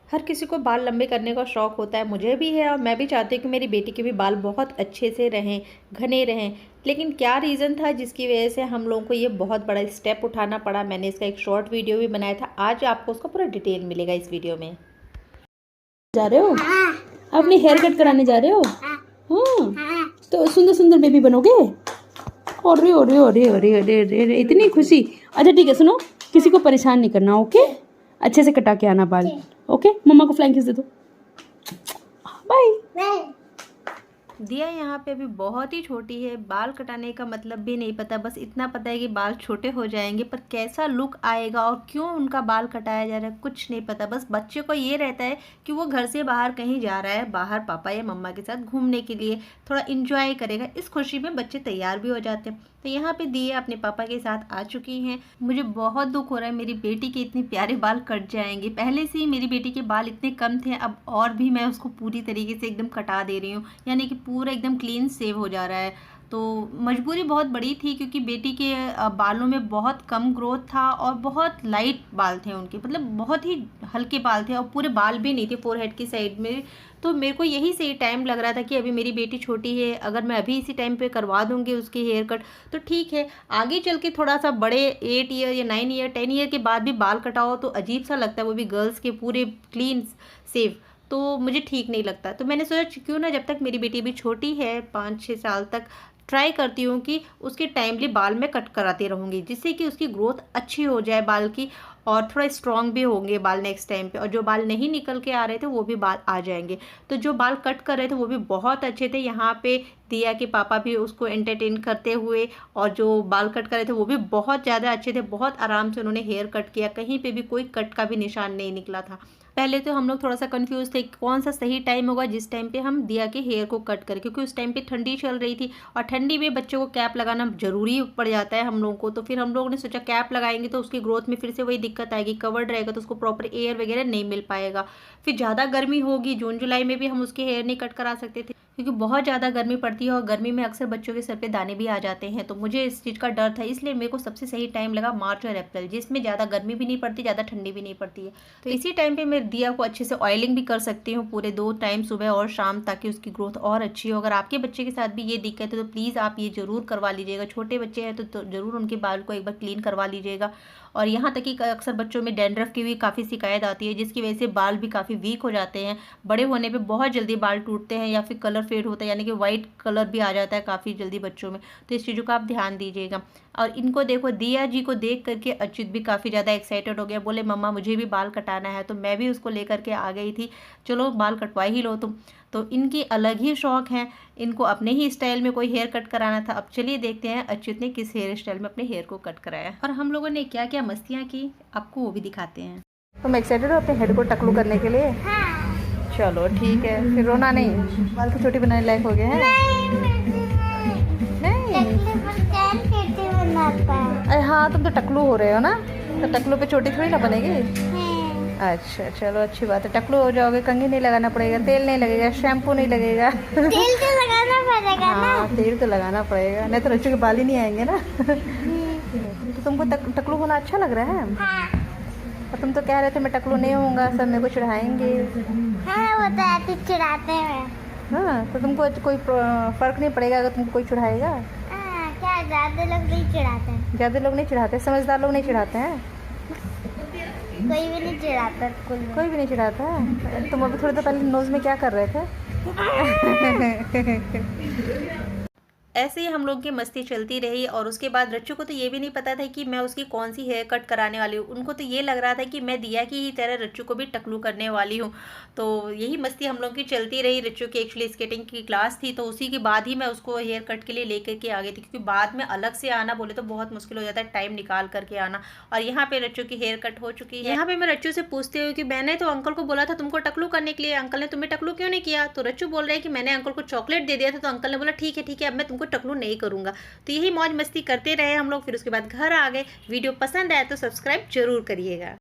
हर किसी को बाल लंबे करने का शौक़ होता है, मुझे भी है और मैं भी चाहती हूँ कि मेरी बेटी के भी बाल बहुत अच्छे से रहें, घने रहें। लेकिन क्या रीज़न था जिसकी वजह से हम लोगों को ये बहुत बड़ा स्टेप उठाना पड़ा। मैंने इसका एक शॉर्ट वीडियो भी बनाया था, आज आपको उसका पूरा डिटेल मिलेगा इस वीडियो में। जा रहे हो? अपनी हेयर कट कराने जा रहे हो? हाँ, तो सुंदर सुंदर बेबी बनोगे? अरे अरे अरे अरे अरे अरे इतनी खुशी। अच्छा ठीक है, सुनो, किसी को परेशान नहीं करना, ओके? अच्छे से कटा के आना बाल, ओके? मम्मा को फ्लाइंग किस दे दो। बाय। दिया यहाँ पे अभी बहुत ही छोटी है, बाल कटाने का मतलब भी नहीं पता, बस इतना पता है कि बाल छोटे हो जाएंगे, पर कैसा लुक आएगा और क्यों उनका बाल कटाया जा रहा है कुछ नहीं पता। बस बच्चे को ये रहता है कि वो घर से बाहर कहीं जा रहा है, बाहर पापा या मम्मा के साथ घूमने के लिए, थोड़ा इंजॉय करेगा। इस खुशी में बच्चे तैयार भी हो जाते हैं। तो यहाँ पे दिया अपने पापा के साथ आ चुकी हैं। मुझे बहुत दुख हो रहा है, मेरी बेटी के इतने प्यारे बाल कट जाएंगे। पहले से ही मेरी बेटी के बाल इतने कम थे, अब और भी मैं उसको पूरी तरीके से एकदम कटा दे रही हूँ, यानी कि पूरा एकदम क्लीन सेव हो जा रहा है। तो मजबूरी बहुत बड़ी थी क्योंकि बेटी के बालों में बहुत कम ग्रोथ था और बहुत लाइट बाल थे उनके, मतलब बहुत ही हल्के बाल थे और पूरे बाल भी नहीं थे फोरहेड की साइड में। तो मेरे को यही सही टाइम लग रहा था कि अभी मेरी बेटी छोटी है, अगर मैं अभी इसी टाइम पे करवा दूंगी उसकी हेयर कट तो ठीक है। आगे चल के थोड़ा सा बड़े 8 ईयर या 9 ईयर 10 ईयर के बाद भी बाल कटाओ तो अजीब सा लगता है, वो भी गर्ल्स के पूरे क्लीन सेव, तो मुझे ठीक नहीं लगता। तो मैंने सोचा क्यों ना, जब तक मेरी बेटी अभी छोटी है 5-6 साल तक, ट्राई करती हूँ कि उसके टाइमली बाल में कट कराती रहूँगी, जिससे कि उसकी ग्रोथ अच्छी हो जाए बाल की और थोड़ा स्ट्रॉन्ग भी होंगे बाल नेक्स्ट टाइम पे, और जो बाल नहीं निकल के आ रहे थे वो भी बाल आ जाएंगे। तो जो बाल कट कर रहे थे वो भी बहुत अच्छे थे। यहाँ पे दिया के पापा भी उसको एंटरटेन करते हुए, और जो बाल कट कर रहे थे वो भी बहुत ज़्यादा अच्छे थे, बहुत आराम से उन्होंने हेयर कट किया, कहीं पे भी कोई कट का भी निशान नहीं निकला था। पहले तो हम लोग थोड़ा सा कंफ्यूज थे कौन सा सही टाइम होगा जिस टाइम पे हम दिया के हेयर को कट करें, क्योंकि उस टाइम पे ठंडी चल रही थी और ठंडी में बच्चों को कैप लगाना जरूरी पड़ जाता है हम लोगों को। तो फिर हम लोगों ने सोचा कैप लगाएंगे तो उसकी ग्रोथ में फिर से वही दिक्कत आएगी, कवर्ड रहेगा तो उसको प्रॉपर एयर वगैरह नहीं मिल पाएगा। फिर ज़्यादा गर्मी होगी, जून जुलाई में भी हम उसके हेयर नहीं कट करा सकते थे क्योंकि बहुत ज़्यादा गर्मी पड़ती है और गर्मी में अक्सर बच्चों के सर पे दाने भी आ जाते हैं। तो मुझे इस चीज़ का डर था, इसलिए मेरे को सबसे सही टाइम लगा मार्च और अप्रैल, जिसमें ज़्यादा गर्मी भी नहीं पड़ती, ज़्यादा ठंडी भी नहीं पड़ती है। तो इसी टाइम पे मैं दिया को अच्छे से ऑयलिंग भी कर सकती हूँ पूरे 2 टाइम, सुबह और शाम, ताकि उसकी ग्रोथ और अच्छी हो। अगर आपके बच्चे के साथ भी ये दिक्कत है तो प्लीज़ आप ये ज़रूर करवा लीजिएगा। छोटे बच्चे हैं तो ज़रूर उनके बाल को एक बार क्लीन करवा लीजिएगा। और यहाँ तक कि अक्सर बच्चों में डैंड्रफ की भी काफ़ी शिकायत आती है, जिसकी वजह से बाल भी काफ़ी वीक हो जाते हैं। बड़े होने पे बहुत जल्दी बाल टूटते हैं या फिर कलर फेड होता है, यानी कि वाइट कलर भी आ जाता है काफ़ी जल्दी बच्चों में। तो इस चीज़ों का आप ध्यान दीजिएगा। और इनको देखो, दिया जी को देख करके अच्युत भी काफ़ी ज़्यादा एक्साइटेड हो गया, बोले मम्मा मुझे भी बाल कटाना है। तो मैं भी उसको लेकर के आ गई थी, चलो बाल कटवा ही लो तुम। तो इनकी अलग ही शौक़ हैं, इनको अपने ही स्टाइल में कोई हेयर कट कराना था। अब चलिए देखते हैं अच्युत ने किस हेयर स्टाइल में अपने हेयर को कट कराया और हम लोगों ने क्या क्या मस्तियाँ की, आपको वो भी दिखाते हैं। तुम एक्साइटेड हो अपने हेयर को टकलू करने के लिए? हाँ। चलो ठीक है, फिर रोना नहीं, बाल की चोटी बनाने लायक हो गए हैं? नहीं, अरे हाँ, तुम तो टकलू हो रहे हो ना, तो टकलू पे चोटी थोड़ी ना बनेगी। अच्छा चलो अच्छी बात है, टकलू हो जाओगे, कंघी नहीं लगाना पड़ेगा, तेल नहीं लगेगा, शैम्पू नहीं लगेगा। तेल तो लगाना पड़ेगा ना। हाँ, तेल तो लगाना पड़ेगा, नहीं तो बच्चों के बाल ही नहीं आएंगे ना। तो तुमको टकलू होना अच्छा लग रहा है? हाँ। और तुम तो कह रहे थे मैं टकलू नहीं होऊंगा, सब मेरे को चिढ़ाएंगे। हाँ, वो तो ऐसे चिढ़ाते हैं। हाँ, तो तुमको कोई फर्क नहीं पड़ेगा अगर तुमको कोई चिढ़ाएगा? क्या ज़्यादा लोग नहीं चिढ़ाते हैं? ज़्यादा लोग नहीं चिढ़ाते, समझदार लोग नहीं चिढ़ाते हैं? कोई भी नहीं चिढ़ाता, कोई भी नहीं चिढ़ाता है। तुम अभी थोड़ी देर पहले नोज में क्या कर रहे थे? ऐसे ही हम लोग की मस्ती चलती रही और उसके बाद रच्चू को तो ये भी नहीं पता था कि मैं उसकी कौन सी हेयर कट कराने वाली हूँ। उनको तो ये लग रहा था कि मैं दिया की ही तरह रच्चू को भी टकलू करने वाली हूँ। तो यही मस्ती हम लोग की चलती रही। रच्चू की एक्चुअली स्केटिंग की क्लास थी, तो उसी के बाद ही मैं उसको हेयर कट के लिए लेकर के आ गई थी, क्योंकि बाद में अलग से आना बोले तो बहुत मुश्किल हो जाता है, टाइम निकाल करके आना। और यहाँ पे रच्चू की हेयर कट हो चुकी है। यहाँ पे मैं रच्चू से पूछती हूँ कि मैंने तो अंकल को बोला था तुमको टकलू करने के लिए, अंकल ने तुम्हें टकलू क्यों नहीं किया? तो रच्चू बोल रहा है कि मैंने अंकल को चॉकलेट दे दिया था, तो अंकल ने बोला ठीक है अब मैं तुमको टकलू नहीं करूँगा। तो यही मौज मस्ती करते रहे हम लोग। फिर उसके बाद घर आ गए। वीडियो पसंद आया तो सब्सक्राइब जरूर करिएगा।